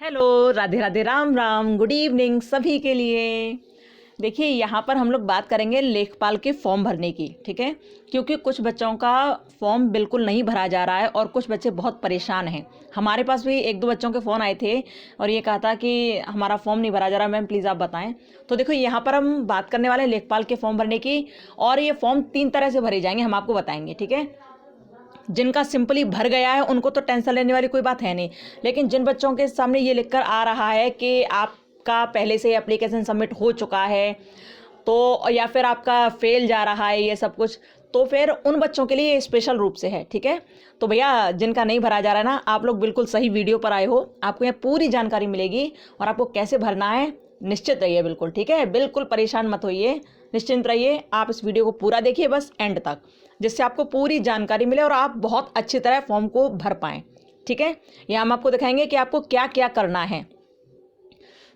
Hello, Radhe Radhe, Ram Ram, good evening सभी के लिए। देखिए, यहाँ पर हम लोग बात करेंगे लेखपाल के फॉर्म भरने की। ठीक है, क्योंकि कुछ बच्चों का फॉर्म बिल्कुल नहीं भरा जा रहा है और कुछ बच्चे बहुत परेशान हैं। हमारे पास भी एक दो बच्चों के फ़ोन आए थे और ये कहा था कि हमारा फॉर्म नहीं भरा जा रहा, मैम प्लीज़ आप बताएं। तो देखो, यहाँ पर हम बात करने वाले हैं लेखपाल के फॉर्म भरने की। और ये फॉर्म 3 तरह से भरे जाएंगे, हम आपको बताएंगे। ठीक है, जिनका सिंपली भर गया है उनको तो टेंशन लेने वाली कोई बात है नहीं, लेकिन जिन बच्चों के सामने ये लिखकर आ रहा है कि आपका पहले से एप्लीकेशन सबमिट हो चुका है, तो या फिर आपका फेल जा रहा है ये सब कुछ, तो फिर उन बच्चों के लिए स्पेशल रूप से है। ठीक है, तो भैया जिनका नहीं भरा जा रहा है ना, आप लोग बिल्कुल सही वीडियो पर आए हो, आपको यहाँ पूरी जानकारी मिलेगी और आपको कैसे भरना है निश्चित रहिए बिल्कुल। ठीक है, बिल्कुल परेशान मत होइए, निश्चिंत रहिए। आप इस वीडियो को पूरा देखिए बस एंड तक, जिससे आपको पूरी जानकारी मिले और आप बहुत अच्छी तरह फॉर्म को भर पाएँ। ठीक है, यहाँ हम आपको दिखाएंगे कि आपको क्या क्या करना है।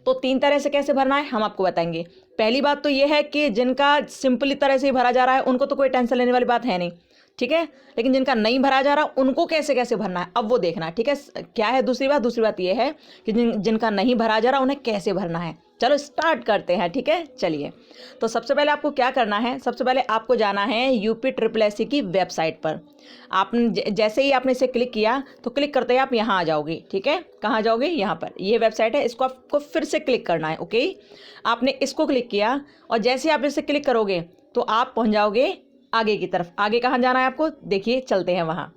तो 3 तरह से कैसे भरना है हम आपको बताएंगे। पहली बात तो ये है कि जिनका सिंपली तरह से ही भरा जा रहा है उनको तो कोई टेंशन लेने वाली बात है नहीं। ठीक है, लेकिन जिनका नहीं भरा जा रहा उनको कैसे कैसे भरना है अब वो देखना है। ठीक है, क्या है दूसरी बात ये है कि जिनका नहीं भरा जा रहा उन्हें कैसे भरना है। चलो स्टार्ट करते हैं। ठीक है, चलिए। तो सबसे पहले आपको क्या करना है, सबसे पहले आपको जाना है UPSSC की वेबसाइट पर। आपने जैसे ही आपने इसे क्लिक किया तो क्लिक करते ही आप यहाँ आ जाओगे। ठीक है, कहाँ जाओगे, यहाँ पर ये वेबसाइट है, इसको आपको फिर से क्लिक करना है। ओके, आपने इसको क्लिक किया और जैसे आप इसे क्लिक करोगे तो आप पहुँच जाओगे आगे की तरफ। आगे कहाँ जाना है आपको, देखिए चलते हैं वहाँ।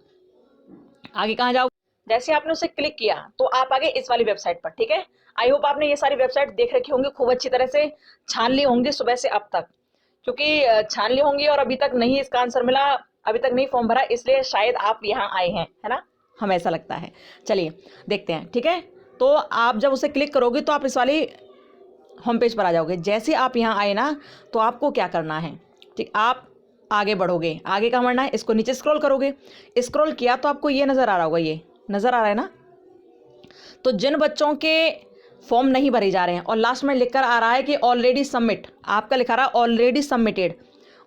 आगे कहाँ जाओ, जैसे आपने उसे क्लिक किया तो आप आगे इस वाली वेबसाइट पर। ठीक है, आई होप आपने ये सारी वेबसाइट देख रखी होंगी, खूब अच्छी तरह से छान ली होंगी सुबह से अब तक, क्योंकि छान ली होंगी और अभी तक नहीं इसका आंसर मिला, अभी तक नहीं फॉर्म भरा, इसलिए शायद आप यहाँ आए हैं, है ना, हमें ऐसा लगता है। चलिए देखते हैं। ठीक है, तो आप जब उसे क्लिक करोगे तो आप इस वाली होम पेज पर आ जाओगे। जैसे आप यहाँ आए ना तो आपको क्या करना है, ठीक, आप आगे बढ़ोगे। आगे कहाँ बढ़ना है, इसको नीचे स्क्रॉल करोगे। स्क्रॉल किया तो आपको ये नज़र आ रहा होगा, ये नज़र आ रहा है ना। तो जिन बच्चों के फॉर्म नहीं भरे जा रहे हैं और लास्ट में लिखकर आ रहा है कि ऑलरेडी सबमिट, आपका लिखा रहा है ऑलरेडी सबमिटेड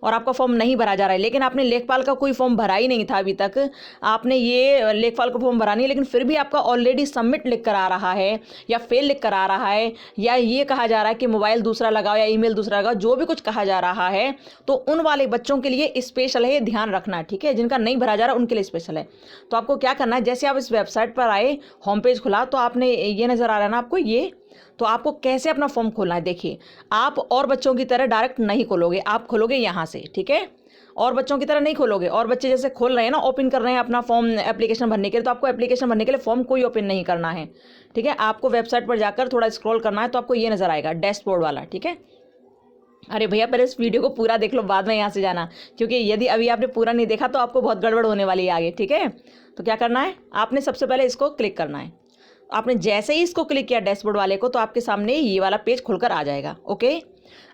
और आपका फॉर्म नहीं भरा जा रहा है, लेकिन आपने लेखपाल का कोई फॉर्म भरा ही नहीं था अभी तक, आपने ये लेखपाल का फॉर्म भरा नहीं, लेकिन फिर भी आपका ऑलरेडी सबमिट लिख कर आ रहा है या फेल लिख कर आ रहा है, या ये कहा जा रहा है कि मोबाइल दूसरा लगाओ या ईमेल दूसरा लगाओ, जो भी कुछ कहा जा रहा है, तो उन वाले बच्चों के लिए स्पेशल है, ये ध्यान रखना। ठीक है, जिनका नहीं भरा जा रहा उनके लिए स्पेशल है। तो आपको क्या करना है, जैसे आप इस वेबसाइट पर आए, होम पेज खुला तो आपने ये नज़र आ रहा है ना आपको ये, तो आपको कैसे अपना फॉर्म खोलना है। देखिए, आप और बच्चों की तरह डायरेक्ट नहीं खोलोगे, आप खोलोगे यहाँ से। ठीक है, और बच्चों की तरह नहीं खोलोगे, और बच्चे जैसे खोल रहे हैं ना, ओपन कर रहे हैं अपना फॉर्म एप्लीकेशन भरने के लिए, तो आपको एप्लीकेशन भरने के लिए फॉर्म कोई ओपन नहीं करना है। ठीक है, आपको वेबसाइट पर जाकर थोड़ा स्क्रॉल करना है तो आपको ये नज़र आएगा डैशबोर्ड वाला। ठीक है, अरे भैया पहले इस वीडियो को पूरा देख लो, बाद में यहाँ से जाना, क्योंकि यदि अभी आपने पूरा नहीं देखा तो आपको बहुत गड़बड़ होने वाली है आगे। ठीक है, तो क्या करना है, आपने सबसे पहले इसको क्लिक करना है। आपने जैसे ही इसको क्लिक किया डैशबोर्ड वाले को, तो आपके सामने ये वाला पेज खुलकर आ जाएगा। ओके,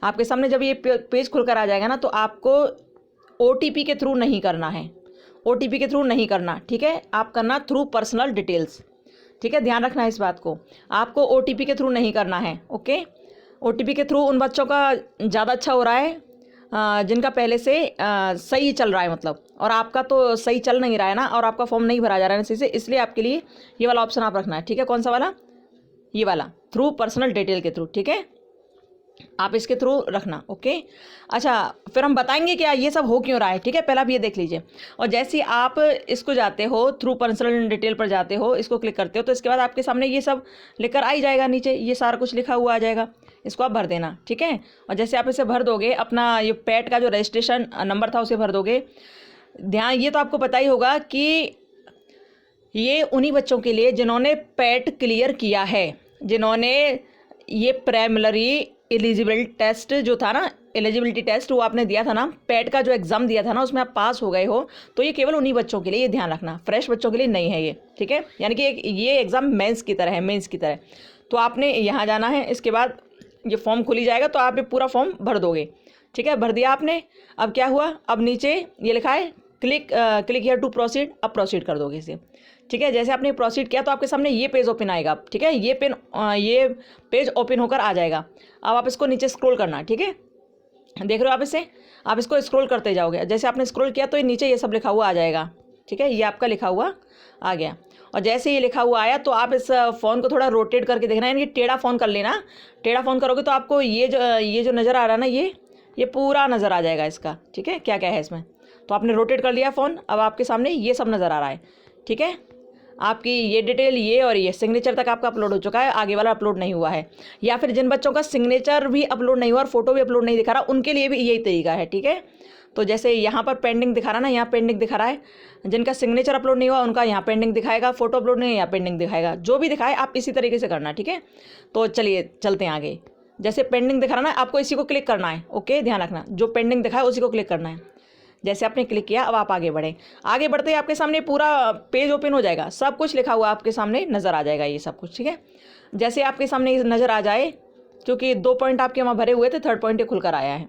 आपके सामने जब ये पेज खुलकर आ जाएगा ना, तो आपको OTP के थ्रू नहीं करना है, OTP के थ्रू नहीं करना। ठीक है, आप करना थ्रू पर्सनल डिटेल्स। ठीक है, ध्यान रखना है इस बात को, आपको OTP के थ्रू नहीं करना है। ओके, OTP के थ्रू उन बच्चों का ज़्यादा अच्छा हो रहा है जिनका पहले से सही चल रहा है, मतलब, और आपका तो सही चल नहीं रहा है ना, और आपका फॉर्म नहीं भरा जा रहा है सही से, इसलिए आपके लिए ये वाला ऑप्शन आप रखना है। ठीक है, कौन सा वाला, ये वाला थ्रू पर्सनल डिटेल के थ्रू। ठीक है, आप इसके थ्रू रखना। ओके, अच्छा, फिर हम बताएंगे क्या ये सब हो क्यों रहा है। ठीक है, पहले आप ये देख लीजिए, और जैसे ही आप इसको जाते हो थ्रू पर्सनल डिटेल पर जाते हो, इसको क्लिक करते हो, तो इसके बाद आपके सामने ये सब लिखकर आ ही जाएगा, नीचे ये सारा कुछ लिखा हुआ आ जाएगा, इसको आप भर देना। ठीक है, और जैसे आप इसे भर दोगे, अपना ये पैट का जो रजिस्ट्रेशन नंबर था उसे भर दोगे। ध्यान, ये तो आपको पता ही होगा कि ये उन्हीं बच्चों के लिए जिन्होंने पैट क्लियर किया है, जिन्होंने ये प्राइमरी एलिजिबिलिटी टेस्ट जो था ना, एलिजिबिलिटी टेस्ट वो आपने दिया था ना, पैट का जो एग्ज़ाम दिया था ना, उसमें आप पास हो गए हो, तो ये केवल उन्हीं बच्चों के लिए, ये ध्यान रखना, फ्रेश बच्चों के लिए नहीं है ये। ठीक है, यानी कि ये एग्ज़ाम मेंस की तरह है, मेंस की तरह। तो आपने यहाँ जाना है, इसके बाद ये फॉर्म खुली जाएगा तो आप ये पूरा फॉर्म भर दोगे। ठीक है, भर दिया आपने। अब क्या हुआ, अब नीचे ये लिखा है क्लिक हियर टू प्रोसीड, अब प्रोसीड कर दोगे इसे। ठीक है, जैसे आपने प्रोसीड किया तो आपके सामने ये पेज ओपन आएगा। ठीक है, ये पेज ओपन होकर आ जाएगा। अब आप इसको नीचे स्क्रॉल करना। ठीक है, देख रहे हो आप इसे, आप इसको स्क्रॉल करते जाओगे, जैसे आपने स्क्रॉल किया तो ये नीचे ये सब लिखा हुआ आ जाएगा। ठीक है, ये आपका लिखा हुआ आ गया। और जैसे ये लिखा हुआ आया तो आप इस फ़ोन को थोड़ा रोटेट करके देखना, यानी कि टेढ़ा फ़ोन कर लेना। टेढ़ा फ़ोन करोगे तो आपको ये जो नज़र आ रहा है ना, ये पूरा नज़र आ जाएगा इसका, ठीक है, क्या क्या है इसमें। तो आपने रोटेट कर लिया फ़ोन, अब आपके सामने ये सब नज़र आ रहा है, ठीक है। आपकी ये डिटेल, ये और ये सिग्नेचर तक आपका अपलोड हो चुका है, आगे वाला अपलोड नहीं हुआ है। या फिर जिन बच्चों का सिग्नेचर भी अपलोड नहीं हुआ और फोटो भी अपलोड नहीं दिखा रहा, उनके लिए भी यही तरीका है, ठीक है। तो जैसे यहाँ पर पेंडिंग दिखा रहा ना, यहाँ पेंडिंग दिखा रहा है, जिनका सिग्नेचर अपलोड नहीं हुआ उनका यहाँ पेंडिंग दिखाएगा, फोटो अपलोड नहीं है यहाँ पेंडिंग दिखाएगा। जो भी दिखाए आप इसी तरीके से करना, ठीक है। तो चलिए चलते हैं आगे। जैसे पेंडिंग दिखा रहा ना, आपको इसी को क्लिक करना है, ओके, ध्यान रखना, जो पेंडिंग दिखाए उसी को क्लिक करना है। जैसे आपने क्लिक किया, अब आप आगे बढ़ें। आगे बढ़ते ही आपके सामने पूरा पेज ओपन हो जाएगा, सब कुछ लिखा हुआ आपके सामने नज़र आ जाएगा, ये सब कुछ, ठीक है। जैसे आपके सामने नज़र आ जाए, क्योंकि 2 पॉइंट आपके वहाँ भरे हुए थे, 3rd पॉइंट ये खुलकर आया है।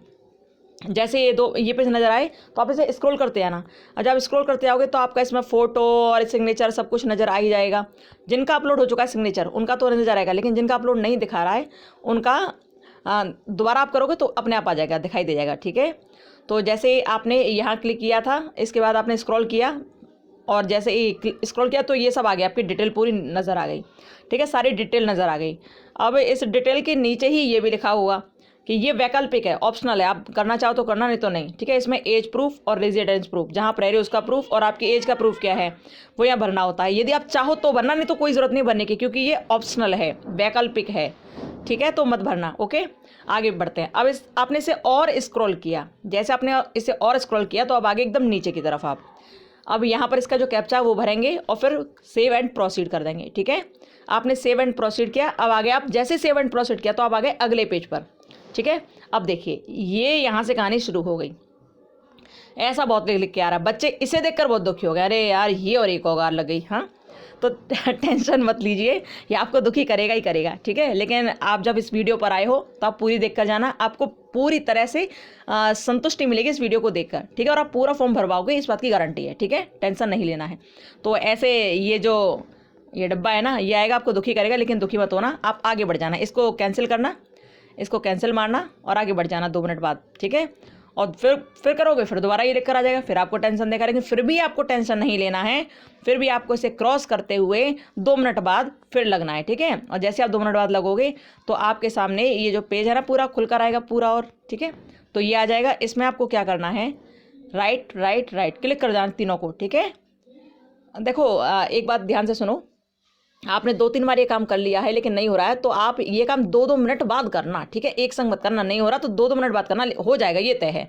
जैसे ये पेज नज़र आए तो आप इसे स्क्रॉल करते आना, और जब स्क्रॉल करते आओगे तो आपका इसमें फ़ोटो और सिग्नेचर सब कुछ नज़र आ ही जाएगा। जिनका अपलोड हो चुका है सिग्नेचर उनका तो नज़र आएगा, लेकिन जिनका अपलोड नहीं दिखा रहा है उनका दोबारा आप करोगे तो अपने आप आ जाएगा, दिखाई दे जाएगा, ठीक है। तो जैसे आपने यहाँ क्लिक किया था, इसके बाद आपने स्क्रॉल किया, और जैसे ही स्क्रॉल किया तो ये सब आ गया, आपकी डिटेल पूरी नज़र आ गई, ठीक है, सारी डिटेल नज़र आ गई। अब इस डिटेल के नीचे ही ये भी लिखा हुआ कि ये वैकल्पिक है, ऑप्शनल है, आप करना चाहो तो करना, नहीं तो नहीं, ठीक है। इसमें एज प्रूफ और रेजिडेंस प्रूफ, जहाँ आप रह रहे हो उसका प्रूफ और आपकी एज का प्रूफ क्या है वो यहाँ भरना होता है। यदि आप चाहो तो भरना, नहीं तो कोई ज़रूरत नहीं भरने की, क्योंकि ये ऑप्शनल है, वैकल्पिक है, ठीक है, तो मत भरना, ओके। आगे बढ़ते हैं। अब आपने इसे और स्क्रॉल किया, जैसे आपने इसे और स्क्रॉल किया तो अब आगे एकदम नीचे की तरफ आप अब यहाँ पर इसका जो कैप्चा वो भरेंगे और फिर सेव एंड प्रोसीड कर देंगे, ठीक है। आपने सेव एंड प्रोसीड किया, अब आगे आप जैसे सेव एंड प्रोसीड किया तो आप आगे अगले पेज पर, ठीक है। अब देखिए ये यहाँ से कहानी शुरू हो गई, ऐसा बहुत लिख के आ रहा है, बच्चे इसे देखकर बहुत दुखी हो गए, अरे यार ये और एक औगार लग गई, हाँ। तो टेंशन मत लीजिए, ये आपको दुखी करेगा ही करेगा, ठीक है। लेकिन आप जब इस वीडियो पर आए हो तो आप पूरी देख कर जाना, आपको पूरी तरह से संतुष्टि मिलेगी इस वीडियो को देखकर, ठीक है। और आप पूरा फॉर्म भरवाओगे, इस बात की गारंटी है, ठीक है, टेंशन नहीं लेना है। तो ऐसे ये डब्बा है ना, ये आएगा, आपको दुखी करेगा, लेकिन दुखी मत होना, आप आगे बढ़ जाना, इसको कैंसिल करना, इसको कैंसिल मारना और आगे बढ़ जाना 2 मिनट बाद, ठीक है। और फिर करोगे, फिर दोबारा ये लिख कर आ जाएगा, फिर आपको टेंशन देगा, लेकिन फिर भी आपको टेंशन नहीं लेना है, फिर भी आपको इसे क्रॉस करते हुए 2 मिनट बाद फिर लगना है, ठीक है। और जैसे आप 2 मिनट बाद लगोगे तो आपके सामने ये जो पेज है ना पूरा खुल कर आएगा पूरा, और ठीक है, तो ये आ जाएगा। इसमें आपको क्या करना है, राइट राइट राइट क्लिक कर जाना तीनों को, ठीक है। देखो एक बात ध्यान से सुनो, आपने 2-3 बार ये काम कर लिया है लेकिन नहीं हो रहा है तो आप ये काम 2-2 मिनट बाद करना, ठीक है, एक संग मत करना, नहीं हो रहा तो 2-2 मिनट बाद करना, हो जाएगा, ये तय है,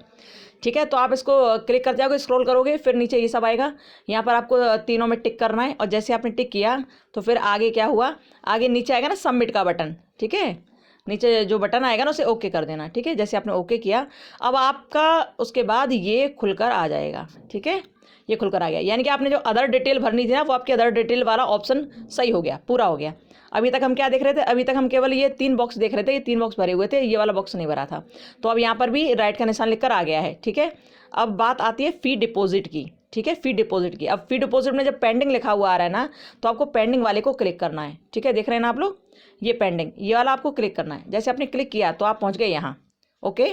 ठीक है। तो आप इसको क्लिक कर जाओगे, स्क्रॉल करोगे, फिर नीचे ये सब आएगा, यहाँ पर आपको तीनों में टिक करना है, और जैसे आपने टिक किया तो फिर आगे क्या हुआ, आगे नीचे आएगा ना सबमिट का बटन, ठीक है, नीचे जो बटन आएगा ना उसे ओके कर देना, ठीक है। जैसे आपने ओके किया, अब आपका उसके बाद ये खुलकर आ जाएगा, ठीक है, ये खुलकर आ गया, यानी कि आपने जो अदर डिटेल भरनी थी ना वो आपकी अदर डिटेल वाला ऑप्शन सही हो गया, पूरा हो गया। अभी तक हम क्या देख रहे थे, अभी तक हम केवल ये 3 बॉक्स देख रहे थे, ये 3 बॉक्स भरे हुए थे, ये वाला बॉक्स नहीं भरा था। तो अब यहाँ पर भी राइट का निशान लिखकर आ गया है, ठीक है। अब बात आती है फ़ी डिपॉजिट की, ठीक है, फ़ी डिपॉजिट की। अब फ़ी डिपॉजिट में जब पेंडिंग लिखा हुआ आ रहा है ना, तो आपको पेंडिंग वाले को क्लिक करना है, ठीक है, देख रहे हैं ना आप लोग, ये पेंडिंग, ये वाला आपको क्लिक करना है। जैसे आपने क्लिक किया तो आप पहुँच गए यहाँ, ओके।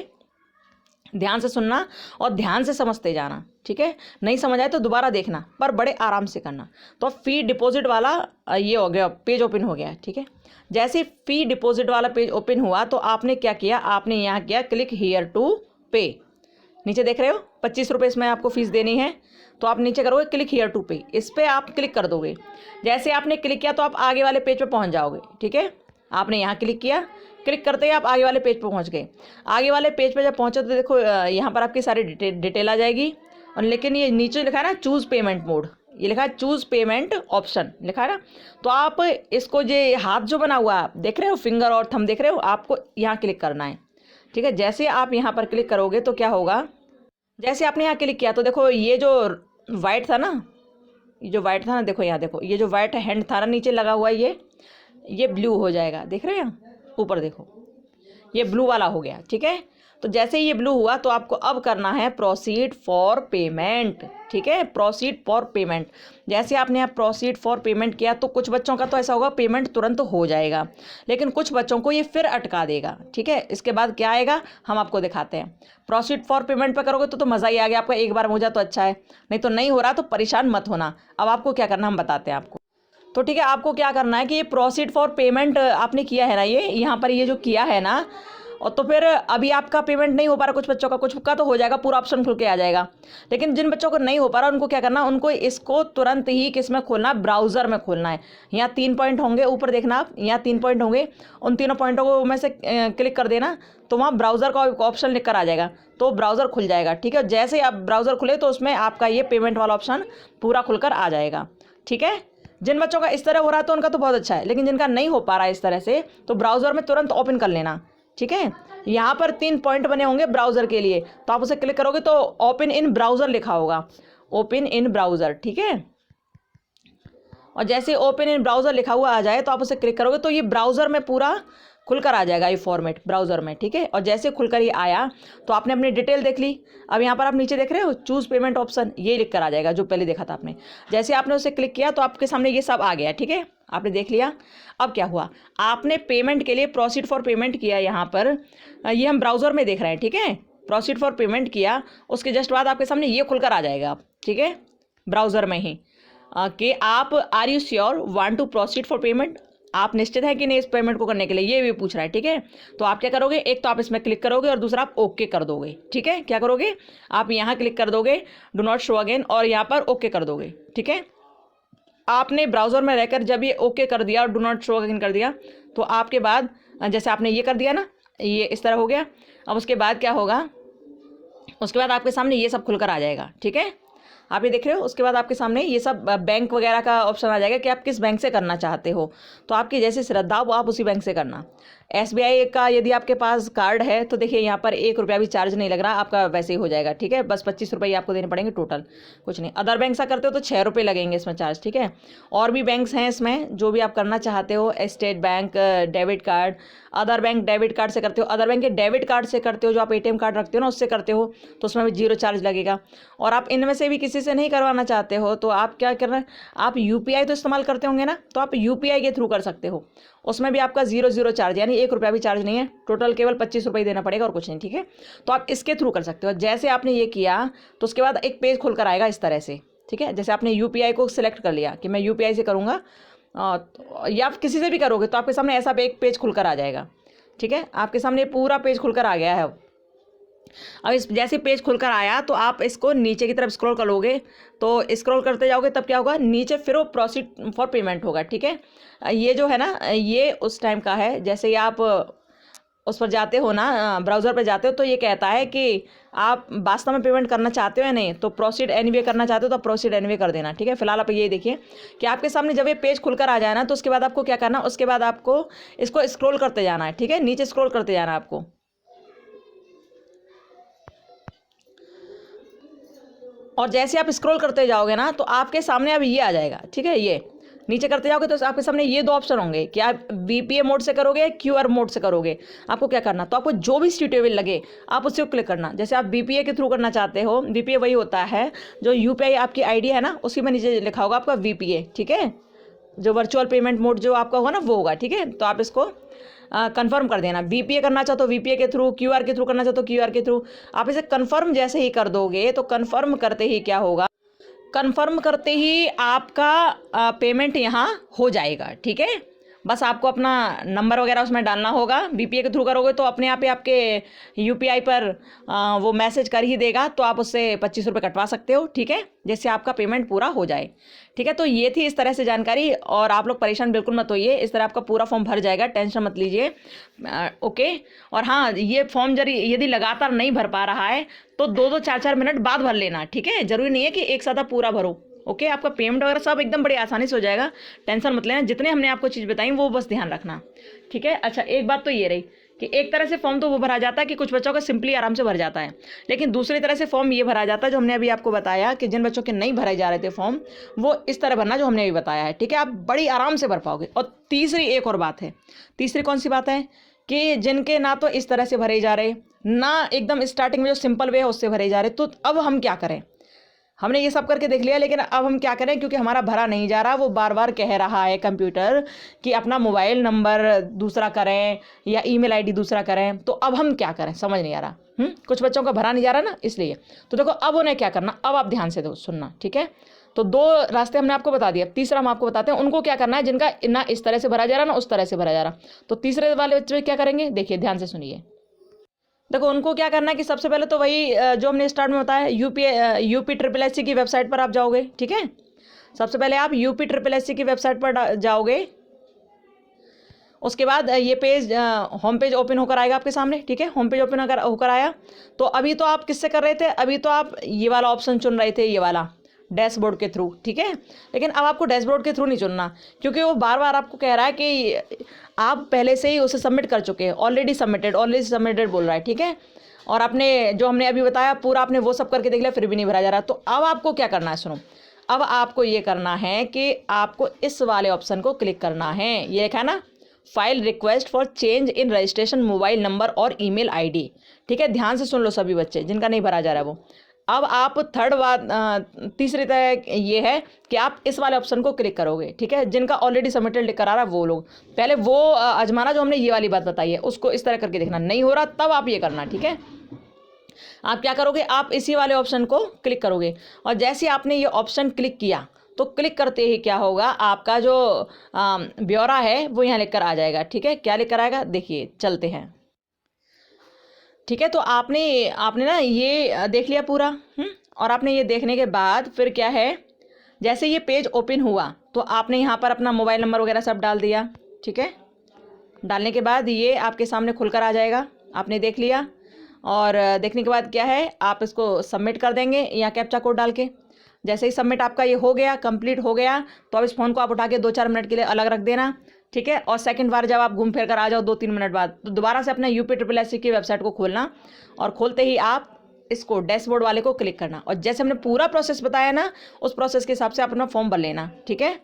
ध्यान से सुनना और ध्यान से समझते जाना, ठीक है, नहीं समझ आए तो दोबारा देखना, पर बड़े आराम से करना। तो फ़ी डिपॉजिट वाला ये हो गया, पेज ओपन हो गया, ठीक है। जैसे फ़ी डिपॉजिट वाला पेज ओपन हुआ तो आपने क्या किया, आपने यहाँ किया क्लिक हियर टू पे, नीचे देख रहे हो 25 रुपये इसमें आपको फ़ीस देनी है, तो आप नीचे करोगे क्लिक हियर टू पे, इस पर आप क्लिक कर दोगे। जैसे आपने क्लिक किया तो आप आगे वाले पेज पर पहुँच जाओगे, ठीक है। आपने यहाँ क्लिक किया, क्लिक करते ही आप आगे वाले पेज पर पहुँच गए। आगे वाले पेज पर जब पहुँचे तो देखो यहाँ पर आपकी सारी डिटेल आ जाएगी, और लेकिन ये नीचे लिखा है ना चूज़ पेमेंट मोड, ये लिखा है चूज़ पेमेंट ऑप्शन लिखा है ना, तो आप इसको ये हाथ जो बना हुआ आप देख रहे हो, फिंगर और थंब देख रहे हो, आपको यहाँ क्लिक करना है, ठीक है। जैसे आप यहाँ पर क्लिक करोगे तो क्या होगा, जैसे आपने यहाँ क्लिक किया तो देखो ये जो वाइट था ना, ये जो वाइट था ना, देखो यहाँ देखो, ये जो वाइट हैंड था ना नीचे लगा हुआ, ये ब्लू हो जाएगा, देख रहे हैं ऊपर देखो, ये ब्लू वाला हो गया, ठीक है। तो जैसे ही ये ब्लू हुआ तो आपको अब करना है प्रोसीड फॉर पेमेंट, ठीक है, प्रोसीड फॉर पेमेंट। जैसे आपने यहाँ प्रोसीड फॉर पेमेंट किया तो कुछ बच्चों का तो ऐसा होगा पेमेंट तुरंत हो जाएगा, लेकिन कुछ बच्चों को ये फिर अटका देगा, ठीक है। इसके बाद क्या आएगा हम आपको दिखाते हैं। प्रोसीड फॉर पेमेंट पर करोगे तो मज़ा ही आ गया, आपका एक बार हो जाए तो अच्छा है, नहीं तो नहीं हो रहा तो परेशान मत होना। अब आपको क्या करना हम बताते हैं आपको। तो ठीक है, आपको क्या करना है कि ये प्रोसीड फॉर पेमेंट आपने किया है ना, ये यहाँ पर ये जो किया है ना, और तो फिर अभी आपका पेमेंट नहीं हो पा रहा, कुछ बच्चों का, कुछ का तो हो जाएगा, पूरा ऑप्शन खुल के आ जाएगा। लेकिन जिन बच्चों को नहीं हो पा रहा उनको क्या करना, उनको इसको तुरंत ही किस में खोलना, ब्राउज़र में खोलना है। यहाँ 3 पॉइंट होंगे, ऊपर देखना आप, यहाँ 3 पॉइंट होंगे, उन तीनों पॉइंटों को में से क्लिक कर देना, तो वहाँ ब्राउज़र का ऑप्शन लिख कर आ जाएगा, तो ब्राउज़र खुल जाएगा। ठीक है, जैसे ही आप ब्राउज़र खुले तो उसमें आपका ये पेमेंट वाला ऑप्शन पूरा खुलकर आ जाएगा। ठीक है, जिन बच्चों का इस तरह हो रहा है तो उनका तो बहुत अच्छा है, लेकिन जिनका नहीं हो पा रहा है इस तरह से, तो ब्राउज़र में तुरंत ओपन कर लेना। ठीक है, यहाँ पर 3 पॉइंट बने होंगे ब्राउज़र के लिए, तो आप उसे क्लिक करोगे तो ओपन इन ब्राउज़र लिखा होगा, ओपन इन ब्राउज़र। ठीक है, और जैसे ओपन इन ब्राउज़र लिखा हुआ आ जाए तो आप उसे क्लिक करोगे तो ये ब्राउज़र में पूरा खुलकर आ जाएगा, ये फॉर्मेट ब्राउज़र में। ठीक है, और जैसे खुलकर ये आया तो आपने अपनी डिटेल देख ली। अब यहाँ पर आप नीचे देख रहे हो चूज़ पेमेंट ऑप्शन, ये लिख कर आ जाएगा जो पहले देखा था आपने। जैसे आपने उसे क्लिक किया तो आपके सामने ये सब आ गया। ठीक है, आपने देख लिया। अब क्या हुआ, आपने पेमेंट के लिए प्रोसीड फॉर पेमेंट किया, यहाँ पर ये हम ब्राउज़र में देख रहे हैं। ठीक है, प्रोसीड फॉर पेमेंट किया, उसके जस्ट बाद आपके सामने ये खुलकर आ जाएगा। ठीक है, ब्राउज़र में ही कि आप are you sure want to proceed for payment, आप निश्चित है कि नहीं इस पेमेंट को करने के लिए, ये भी पूछ रहा है। ठीक है, तो आप क्या करोगे, एक तो आप इसमें क्लिक करोगे और दूसरा आप ओके कर दोगे। ठीक है, क्या करोगे, आप यहाँ क्लिक कर दोगे डू नॉट शो अगेन और यहाँ पर ओके कर दोगे। ठीक है, आपने ब्राउज़र में रहकर जब ये ओके कर दिया और डू नॉट शो अगेन कर दिया, तो आपके बाद जैसे आपने ये कर दिया ना, ये इस तरह हो गया। अब उसके बाद क्या होगा, उसके बाद आपके सामने ये सब खुलकर आ जाएगा। ठीक है, आप ये देख रहे हो, उसके बाद आपके सामने ये सब बैंक वगैरह का ऑप्शन आ जाएगा कि आप किस बैंक से करना चाहते हो, तो आपकी जैसे श्रद्धा हो आप उसी बैंक से करना। SBI का यदि आपके पास कार्ड है तो देखिए यहाँ पर 1 रुपया भी चार्ज नहीं लग रहा, आपका वैसे ही हो जाएगा। ठीक है, बस 25 रुपये आपको देने पड़ेंगे टोटल, कुछ नहीं। अदर बैंक से करते हो तो 6 रुपये लगेंगे इसमें चार्ज। ठीक है, और भी बैंक्स हैं इसमें जो भी आप करना चाहते हो, state bank debit card, other bank debit card से करते हो, अदर बैंक के डेबिट कार्ड से करते हो, जो आप ATM कार्ड रखते हो ना उससे करते हो, तो उसमें भी 0 चार्ज लगेगा। और आप इनमें से भी किसी से नहीं करवाना चाहते हो तो आप क्या करना है, आप UPI तो इस्तेमाल करते होंगे ना, तो आप UPI के थ्रू कर सकते हो, उसमें भी आपका 0 चार्ज, यानी 1 रुपया भी चार्ज नहीं है, टोटल केवल 25 रुपये देना पड़ेगा और कुछ नहीं। ठीक है, तो आप इसके थ्रू कर सकते हो। जैसे आपने ये किया तो उसके बाद एक पेज खुलकर आएगा इस तरह से। ठीक है, जैसे आपने UPI को सिलेक्ट कर लिया कि मैं UPI से करूँगा या किसी से भी करोगे, तो आपके सामने ऐसा एक पेज खुलकर आ जाएगा। ठीक है, आपके सामने पूरा पेज खुलकर आ गया है। अब इस जैसे पेज खुलकर आया तो आप इसको नीचे की तरफ स्क्रॉल करोगे, तो स्क्रॉल करते जाओगे तब क्या होगा, नीचे फिर वो प्रोसीड फॉर पेमेंट होगा। ठीक है, ये जो है ना, ये उस टाइम का है, जैसे ही आप उस पर जाते हो ना, ब्राउज़र पर जाते हो, तो ये कहता है कि आप वास्तव में पेमेंट करना चाहते हो या नहीं, तो प्रोसीड एनीवे करना चाहते हो तो प्रोसीड एनीवे कर देना। ठीक है, फिलहाल आप ये देखिए कि आपके सामने जब ये पेज खुलकर आ जाए ना, तो उसके बाद आपको क्या करना, उसके बाद आपको इसको स्क्रॉल करते जाना है। ठीक है, नीचे स्क्रॉल करते जाना है आपको, और जैसे आप स्क्रॉल करते जाओगे ना तो आपके सामने अब ये आ जाएगा। ठीक है, ये नीचे करते जाओगे तो आपके सामने ये 2 ऑप्शन होंगे कि आप VPA मोड से करोगे, QR मोड से करोगे। आपको क्या करना, तो आपको जो भी सूटेबल लगे आप उसको क्लिक करना। जैसे आप VPA के थ्रू करना चाहते हो, VPA वही होता है जो UPI आपकी ID है ना, उसी में नीचे लिखा होगा आपका VPA। ठीक है, जो वर्चुअल पेमेंट मोड जो आपका होगा ना वो होगा। ठीक है, तो आप इसको कंफर्म कर देना। VPA करना चाहते हो VPA के थ्रू, QR के थ्रू करना चाहते हो QR के थ्रू, आप इसे कंफर्म जैसे ही कर दोगे तो कंफर्म करते ही क्या होगा, कंफर्म करते ही आपका पेमेंट यहाँ हो जाएगा। ठीक है, बस आपको अपना नंबर वगैरह उसमें डालना होगा। VPA के थ्रू करोगे तो अपने आप ही आपके UPI पर वो मैसेज कर ही देगा, तो आप उससे 25 रुपये कटवा सकते हो। ठीक है, जैसे आपका पेमेंट पूरा हो जाए। ठीक है, तो ये थी इस तरह से जानकारी, और आप लोग परेशान बिल्कुल मत होइए, इस तरह आपका पूरा फॉर्म भर जाएगा, टेंशन मत लीजिए। ओके, और हाँ, ये फॉर्म यदि लगातार नहीं भर पा रहा है तो 2-2 4-4 मिनट बाद भर लेना। ठीक है, जरूरी नहीं है कि एक साथ आप पूरा भरो। ओके, आपका पेमेंट वगैरह सब एकदम बड़ी आसानी से हो जाएगा, टेंशन मत लेना। जितने हमने आपको चीज़ बताई वो बस ध्यान रखना। ठीक है, अच्छा एक बात तो ये रही कि एक तरह से फॉर्म तो वो भरा जाता है कि कुछ बच्चों का सिंपली आराम से भर जाता है, लेकिन दूसरी तरह से फॉर्म ये भरा जाता है जो हमने अभी आपको बताया कि जिन बच्चों के नहीं भरे जा रहे थे फॉर्म, वो इस तरह भरना जो हमने अभी बताया है। ठीक है, आप बड़ी आराम से भर पाओगे। और तीसरी एक और बात है, तीसरी कौन सी बात है कि जिनके ना तो इस तरह से भरे जा रहे, ना एकदम स्टार्टिंग में जो सिंपल वे है उससे भरे जा रहे, तो अब हम क्या करें, हमने ये सब करके देख लिया, लेकिन अब हम क्या करें, क्योंकि हमारा भरा नहीं जा रहा, वो बार बार कह रहा है कंप्यूटर कि अपना मोबाइल नंबर दूसरा करें या ईमेल आईडी दूसरा करें, तो अब हम क्या करें समझ नहीं आ रहा। कुछ बच्चों का भरा नहीं जा रहा ना, इसलिए। तो देखो अब उन्हें क्या करना, अब आप ध्यान से दो सुनना। ठीक है, तो 2 रास्ते हमने आपको बता दिया, तीसरा हम आपको बताते हैं उनको क्या करना है जिनका ना इस तरह से भरा जा रहा ना उस तरह से भरा जा रहा। तो तीसरे वाले बच्चे क्या करेंगे, देखिए ध्यान से सुनिए। देखो उनको क्या करना है कि सबसे पहले तो वही जो हमने स्टार्ट में बताया, यूपी ट्रिपल एस सी की वेबसाइट पर आप जाओगे, ठीक है। सबसे पहले आप यूपी ट्रिपल एस सी की वेबसाइट पर जाओगे, उसके बाद ये पेज होम पेज ओपन होकर आएगा आपके सामने, ठीक है। होम पेज ओपन होकर आया तो अभी तो आप किससे कर रहे थे, अभी तो आप ये वाला ऑप्शन चुन रहे थे, ये वाला डैशबोर्ड के थ्रू, ठीक है। लेकिन अब आपको डैशबोर्ड के थ्रू नहीं चुनना, क्योंकि वो बार बार आपको कह रहा है कि आप पहले से ही उसे सबमिट कर चुके हैं, ऑलरेडी सबमिटेड बोल रहा है, ठीक है। और आपने जो हमने अभी बताया पूरा आपने वो सब करके देख लिया, फिर भी नहीं भरा जा रहा। तो अब आपको क्या करना है, सुनो, अब आपको ये करना है कि आपको इस वाले ऑप्शन को क्लिक करना है, ये लिखा है ना, file request for change in registration mobile number और ईमेल आईडी, ठीक है। ध्यान से सुन लो सभी बच्चे जिनका नहीं भरा जा रहा है वो। अब आप तीसरी तरह ये है कि आप इस वाले ऑप्शन को क्लिक करोगे, ठीक है। जिनका ऑलरेडी सबमिटेड लिख कर आ रहा है वो लोग पहले वो आजमाना, जो हमने ये वाली बात बताई है उसको इस तरह करके देखना, नहीं हो रहा तब आप ये करना, ठीक है। आप क्या करोगे, आप इसी वाले ऑप्शन को क्लिक करोगे और जैसे आपने ये ऑप्शन क्लिक किया तो क्लिक करते ही क्या होगा, आपका जो ब्यौरा है वो यहाँ लिख कर आ जाएगा, ठीक है। क्या लिख कर आएगा, देखिए चलते हैं, ठीक है। तो आपने ना ये देख लिया पूरा, और आपने ये देखने के बाद फिर क्या है, जैसे ये पेज ओपन हुआ तो आपने यहाँ पर अपना मोबाइल नंबर वगैरह सब डाल दिया, ठीक है। डालने के बाद ये आपके सामने खुलकर आ जाएगा, आपने देख लिया। और देखने के बाद क्या है, आप इसको सबमिट कर देंगे या कैप्चा कोड डाल के। जैसे ही सबमिट आपका ये हो गया, कंप्लीट हो गया, तो अब इस फ़ोन को आप उठा के 2-4 मिनट के लिए अलग रख देना, ठीक है। और सेकंड बार जब आप घूम फिर कर आ जाओ 2-3 मिनट बाद, तो दोबारा से अपना यूपी ट्रिपल एस सी की वेबसाइट को खोलना और खोलते ही आप इसको डैशबोर्ड वाले को क्लिक करना। और जैसे हमने पूरा प्रोसेस बताया ना, उस प्रोसेस के हिसाब से आप अपना फॉर्म भर लेना, ठीक है।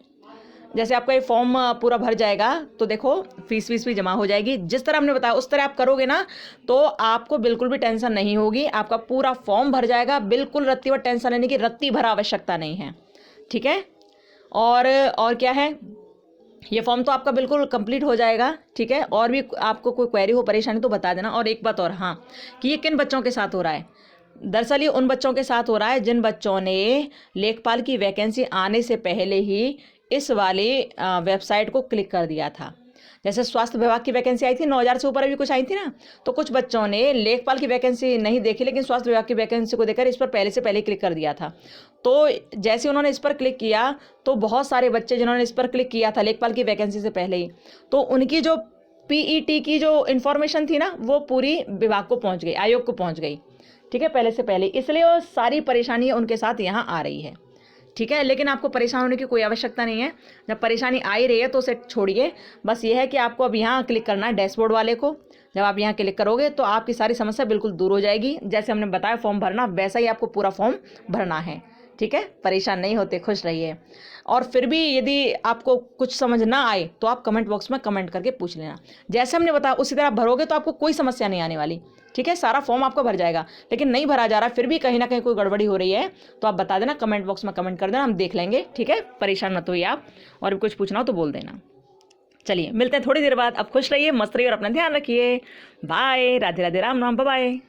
जैसे आपका ये फॉर्म पूरा भर जाएगा तो देखो फीस भी जमा हो जाएगी। जिस तरह हमने बताया उस तरह आप करोगे ना तो आपको बिल्कुल भी टेंशन नहीं होगी, आपका पूरा फॉर्म भर जाएगा, बिल्कुल रत्ती भर टेंशन लेने की रत्ती भर आवश्यकता नहीं है, ठीक है। और क्या है, ये फॉर्म तो आपका बिल्कुल कंप्लीट हो जाएगा, ठीक है। और भी आपको कोई क्वेरी हो, परेशानी तो बता देना। और एक बात और, हाँ, कि ये किन बच्चों के साथ हो रहा है, दरअसल ये उन बच्चों के साथ हो रहा है जिन बच्चों ने लेखपाल की वैकेंसी आने से पहले ही इस वाली वेबसाइट को क्लिक कर दिया था। जैसे स्वास्थ्य विभाग की वैकेंसी आई थी 9,000 से ऊपर अभी कुछ आई थी ना, तो कुछ बच्चों ने लेखपाल की वैकेंसी नहीं देखी लेकिन स्वास्थ्य विभाग की वैकेंसी को देखकर इस पर पहले से पहले क्लिक कर दिया था। तो जैसे उन्होंने इस पर क्लिक किया तो बहुत सारे बच्चे जिन्होंने इस पर क्लिक किया था लेखपाल की वैकेंसी से पहले ही, तो उनकी जो PET की जो इन्फॉर्मेशन थी ना वो पूरी विभाग को पहुँच गई, आयोग को पहुँच गई, ठीक है, पहले से पहले। इसलिए वो सारी परेशानी उनके साथ यहाँ आ रही है, ठीक है। लेकिन आपको परेशान होने की कोई आवश्यकता नहीं है, जब परेशानी आ ही रही है तो उसे छोड़िए। बस ये है कि आपको अब यहाँ क्लिक करना है डैशबोर्ड वाले को। जब आप यहाँ क्लिक करोगे तो आपकी सारी समस्या बिल्कुल दूर हो जाएगी। जैसे हमने बताया फॉर्म भरना, वैसा ही आपको पूरा फॉर्म भरना है, ठीक है। परेशान नहीं होते, खुश रहिए। और फिर भी यदि आपको कुछ समझ ना आए तो आप कमेंट बॉक्स में कमेंट करके पूछ लेना। जैसे हमने बताया उसी तरह भरोगे तो आपको कोई समस्या नहीं आने वाली, ठीक है। सारा फॉर्म आपका भर जाएगा। लेकिन नहीं भरा जा रहा, फिर भी कहीं ना कहीं कोई गड़बड़ी हो रही है तो आप बता देना, कमेंट बॉक्स में कमेंट कर देना, हम देख लेंगे, ठीक है। परेशान मत होइए आप, और भी कुछ पूछना हो तो बोल देना। चलिए मिलते हैं थोड़ी देर बाद। अब खुश रहिए, मस्त रहिए और अपना ध्यान रखिए। Bye, Radhe Radhe, Ram Ram, bye.